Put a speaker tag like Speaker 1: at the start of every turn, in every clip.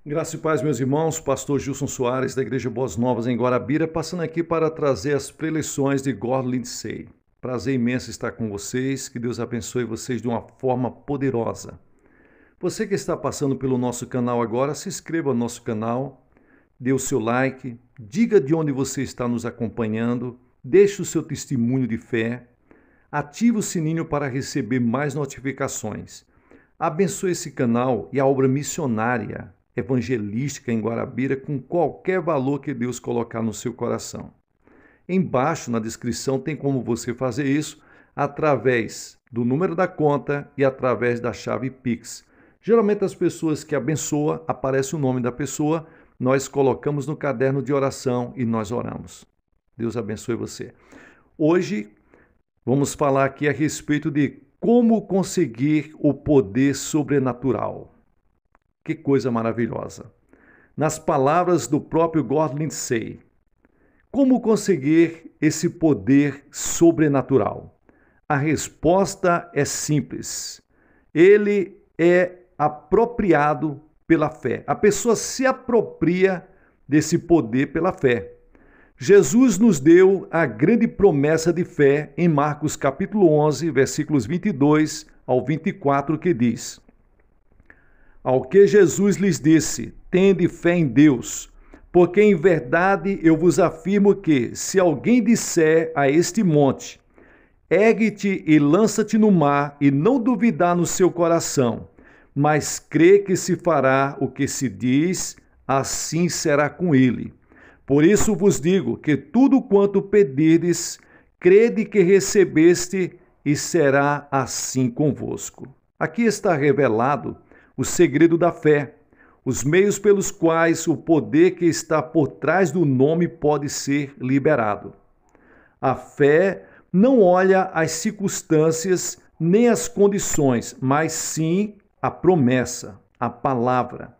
Speaker 1: Graça e paz, meus irmãos, pastor Gilson Soares, da Igreja Boas Novas em Guarabira, passando aqui para trazer as preleções de Gordon Lindsay. Prazer imenso estar com vocês, que Deus abençoe vocês de uma forma poderosa. Você que está passando pelo nosso canal agora, se inscreva no nosso canal, dê o seu like, diga de onde você está nos acompanhando, deixe o seu testemunho de fé, ative o sininho para receber mais notificações. Abençoe esse canal e a obra missionária evangelística em Guarabira com qualquer valor que Deus colocar no seu coração. Embaixo na descrição tem como você fazer isso através do número da conta e através da chave Pix. Geralmente as pessoas que abençoam, aparece o nome da pessoa, nós colocamos no caderno de oração e nós oramos. Deus abençoe você. Hoje vamos falar aqui a respeito de como conseguir o poder sobrenatural. Que coisa maravilhosa! Nas palavras do próprio Gordon Lindsay, como conseguir esse poder sobrenatural? A resposta é simples. Ele é apropriado pela fé. A pessoa se apropria desse poder pela fé. Jesus nos deu a grande promessa de fé em Marcos capítulo 11, versículos 22 ao 24, que diz: Ao que Jesus lhes disse: Tende fé em Deus, porque em verdade eu vos afirmo que, se alguém disser a este monte: Ergue-te e lança-te no mar, e não duvidar no seu coração, mas crê que se fará o que se diz, assim será com ele. Por isso vos digo que tudo quanto pedirdes, crede que recebeste, e será assim convosco. Aqui está revelado o segredo da fé, os meios pelos quais o poder que está por trás do nome pode ser liberado. A fé não olha as circunstâncias nem as condições, mas sim a promessa, a palavra.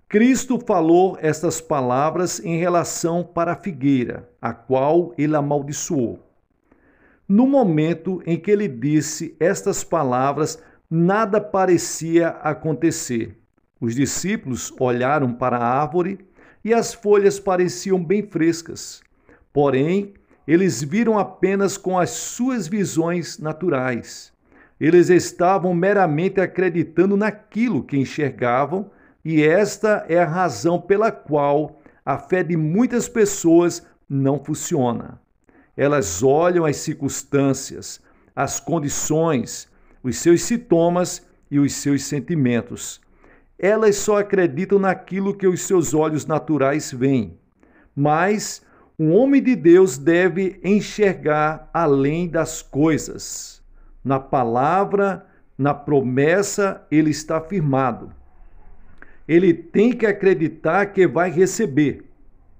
Speaker 1: Cristo falou estas palavras em relação para a figueira, a qual ele amaldiçoou. No momento em que ele disse estas palavras, nada parecia acontecer. Os discípulos olharam para a árvore e as folhas pareciam bem frescas. Porém, eles viram apenas com as suas visões naturais. Eles estavam meramente acreditando naquilo que enxergavam, e esta é a razão pela qual a fé de muitas pessoas não funciona. Elas olham as circunstâncias, as condições, os seus sintomas e os seus sentimentos. Elas só acreditam naquilo que os seus olhos naturais veem. Mas um homem de Deus deve enxergar além das coisas. Na palavra, na promessa, ele está firmado. Ele tem que acreditar que vai receber.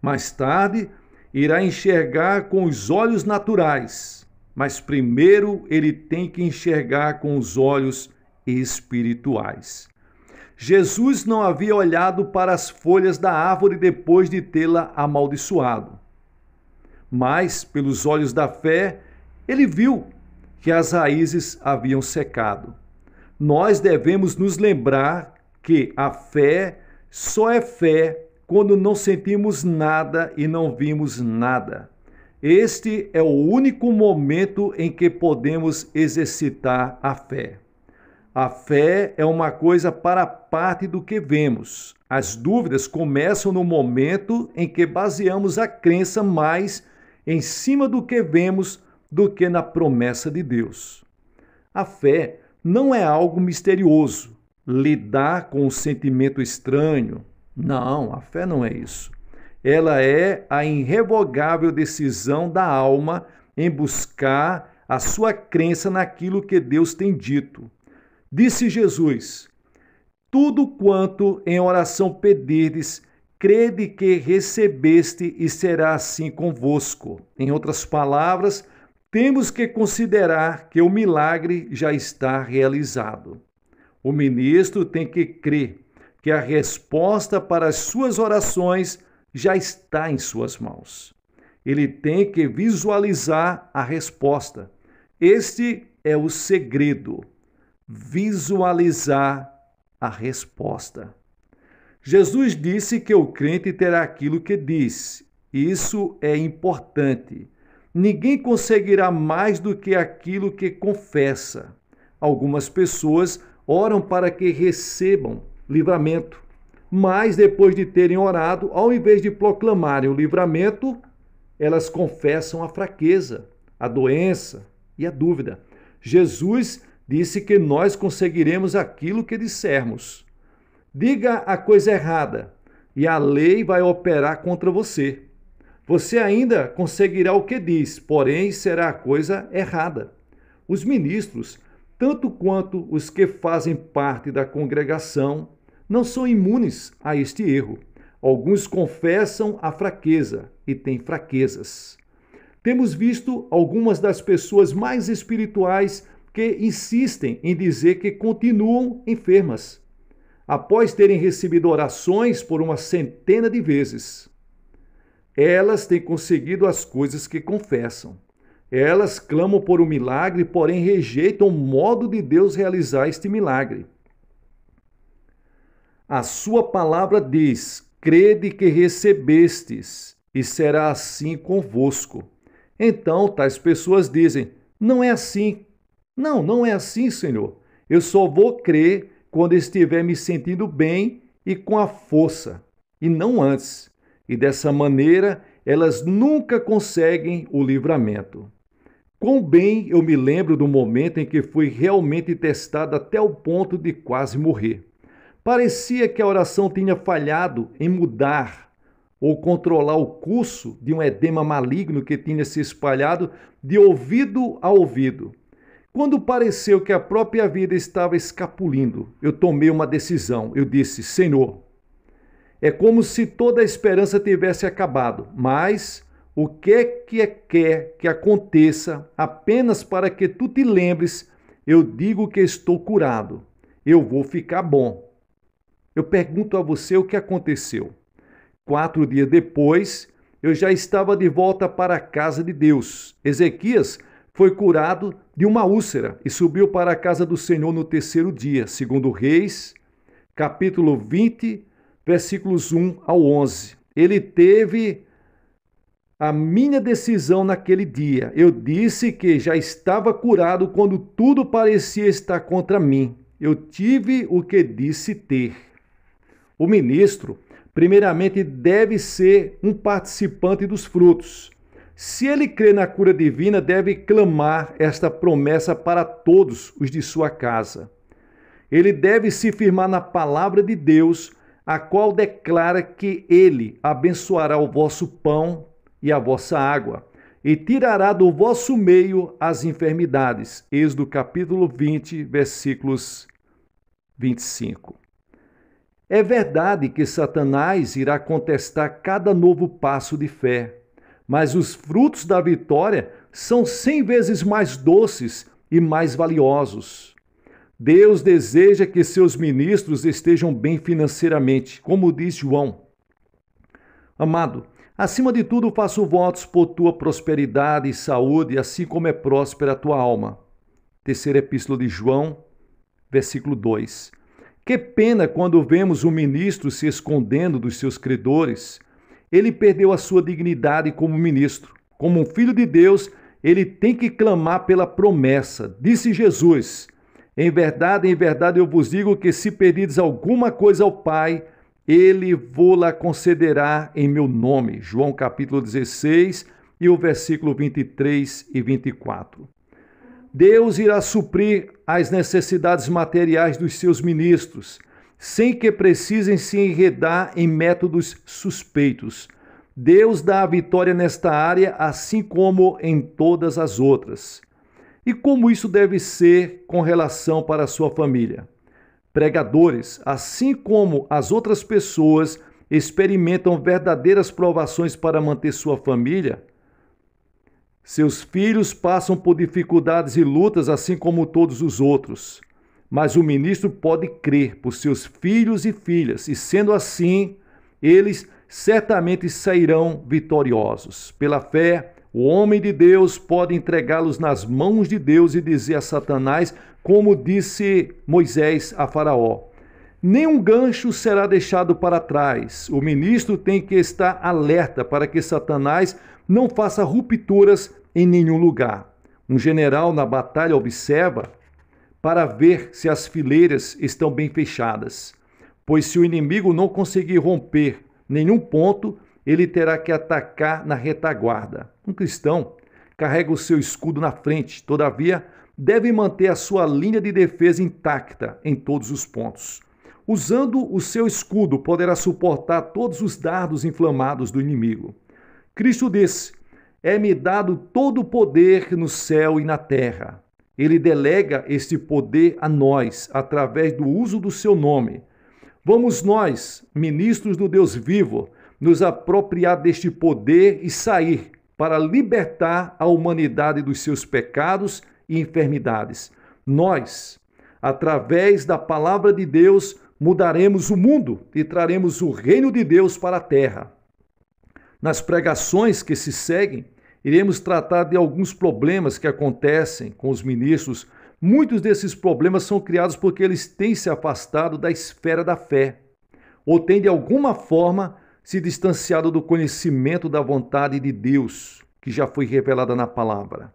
Speaker 1: Mais tarde, irá enxergar com os olhos naturais, mas primeiro ele tem que enxergar com os olhos espirituais. Jesus não havia olhado para as folhas da árvore depois de tê-la amaldiçoado. Mas, pelos olhos da fé, ele viu que as raízes haviam secado. Nós devemos nos lembrar que a fé só é fé quando não sentimos nada e não vimos nada. Este é o único momento em que podemos exercitar a fé. A fé é uma coisa para parte do que vemos. As dúvidas começam no momento em que baseamos a crença mais em cima do que vemos do que na promessa de Deus. A fé não é algo misterioso, lidar com um sentimento estranho. Não, a fé não é isso. Ela é a irrevogável decisão da alma em buscar a sua crença naquilo que Deus tem dito. Disse Jesus: Tudo quanto em oração pedirdes, crede que recebeste e será assim convosco. Em outras palavras, temos que considerar que o milagre já está realizado. O ministro tem que crer que a resposta para as suas orações já está em suas mãos. Ele tem que visualizar a resposta. Este é o segredo: visualizar a resposta. Jesus disse que o crente terá aquilo que diz. Isso é importante. Ninguém conseguirá mais do que aquilo que confessa. Algumas pessoas oram para que recebam livramento, mas depois de terem orado, ao invés de proclamarem o livramento, elas confessam a fraqueza, a doença e a dúvida. Jesus disse que nós conseguiremos aquilo que dissermos. Diga a coisa errada e a lei vai operar contra você. Você ainda conseguirá o que diz, porém será a coisa errada. Os ministros, tanto quanto os que fazem parte da congregação, não são imunes a este erro. Alguns confessam a fraqueza e têm fraquezas. Temos visto algumas das pessoas mais espirituais que insistem em dizer que continuam enfermas, após terem recebido orações por uma centena de vezes. Elas têm conseguido as coisas que confessam. Elas clamam por um milagre, porém rejeitam o modo de Deus realizar este milagre. A sua palavra diz: crede que recebestes, e será assim convosco. Então, tais pessoas dizem: não é assim. Não é assim, Senhor. Eu só vou crer quando estiver me sentindo bem e com a força, e não antes. E dessa maneira, elas nunca conseguem o livramento. Quão bem eu me lembro do momento em que fui realmente testado até o ponto de quase morrer. Parecia que a oração tinha falhado em mudar ou controlar o curso de um edema maligno que tinha se espalhado de ouvido a ouvido. Quando pareceu que a própria vida estava escapulindo, eu tomei uma decisão. Eu disse: Senhor, é como se toda a esperança tivesse acabado, mas o que quer que aconteça apenas para que tu te lembres, eu digo que estou curado, eu vou ficar bom. Eu pergunto a você o que aconteceu. 4 dias depois, eu já estava de volta para a casa de Deus. Ezequias foi curado de uma úlcera e subiu para a casa do Senhor no 3º dia, segundo Reis, capítulo 20, versículos 1 ao 11. Ele teve a minha decisão naquele dia. Eu disse que já estava curado quando tudo parecia estar contra mim. Eu tive o que disse ter. O ministro, primeiramente, deve ser um participante dos frutos. Se ele crê na cura divina, deve clamar esta promessa para todos os de sua casa. Ele deve se firmar na palavra de Deus, a qual declara que ele abençoará o vosso pão e a vossa água, e tirará do vosso meio as enfermidades. Êxodo capítulo 20, versículos 25. É verdade que Satanás irá contestar cada novo passo de fé, mas os frutos da vitória são 100 vezes mais doces e mais valiosos. Deus deseja que seus ministros estejam bem financeiramente, como diz João. Amado, acima de tudo faço votos por tua prosperidade e saúde, assim como é próspera a tua alma. 3ª Epístola de João, versículo 2. Que pena quando vemos um ministro se escondendo dos seus credores. Ele perdeu a sua dignidade como ministro. Como um filho de Deus, ele tem que clamar pela promessa. Disse Jesus: em verdade, eu vos digo que se pedirdes alguma coisa ao Pai, ele vô-la concederá em meu nome. João capítulo 16 e o versículo 23 e 24. Deus irá suprir as necessidades materiais dos seus ministros, sem que precisem se enredar em métodos suspeitos. Deus dá a vitória nesta área, assim como em todas as outras. E como isso deve ser com relação para a sua família? Pregadores, assim como as outras pessoas, experimentam verdadeiras provações para manter sua família. Seus filhos passam por dificuldades e lutas, assim como todos os outros. Mas o ministro pode crer por seus filhos e filhas, e sendo assim, eles certamente sairão vitoriosos. Pela fé, o homem de Deus pode entregá-los nas mãos de Deus e dizer a Satanás, como disse Moisés a Faraó: Nenhum gancho será deixado para trás. O ministro tem que estar alerta para que Satanás não faça rupturas em nenhum lugar. Um general na batalha observa para ver se as fileiras estão bem fechadas, pois se o inimigo não conseguir romper nenhum ponto, ele terá que atacar na retaguarda. Um cristão carrega o seu escudo na frente, todavia, deve manter a sua linha de defesa intacta em todos os pontos. Usando o seu escudo, poderá suportar todos os dardos inflamados do inimigo. Cristo disse: é-me dado todo o poder no céu e na terra. Ele delega este poder a nós, através do uso do seu nome. Vamos nós, ministros do Deus vivo, nos apropriar deste poder e sair para libertar a humanidade dos seus pecados e enfermidades. Nós, através da palavra de Deus, mudaremos o mundo e traremos o reino de Deus para a terra. Nas pregações que se seguem, iremos tratar de alguns problemas que acontecem com os ministros. Muitos desses problemas são criados porque eles têm se afastado da esfera da fé, ou têm de alguma forma se distanciado do conhecimento da vontade de Deus, que já foi revelada na palavra.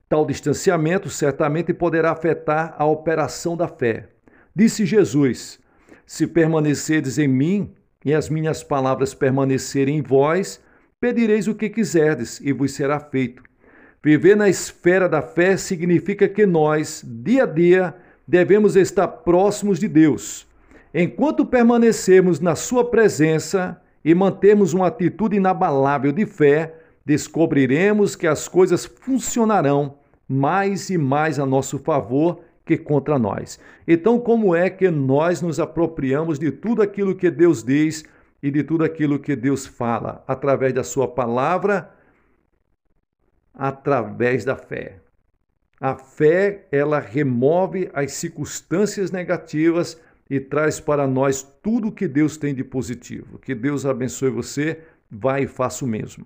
Speaker 1: Tal distanciamento certamente poderá afetar a operação da fé. Disse Jesus: se permanecerdes em mim e as minhas palavras permanecerem em vós, pedireis o que quiserdes e vos será feito. Viver na esfera da fé significa que nós, dia a dia, devemos estar próximos de Deus. Enquanto permanecermos na sua presença e mantermos uma atitude inabalável de fé, descobriremos que as coisas funcionarão mais e mais a nosso favor que contra nós. Então, como é que nós nos apropriamos de tudo aquilo que Deus diz e de tudo aquilo que Deus fala? Através da sua palavra, através da fé. A fé, ela remove as circunstâncias negativas e traz para nós tudo o que Deus tem de positivo. Que Deus abençoe você. Vai e faça o mesmo.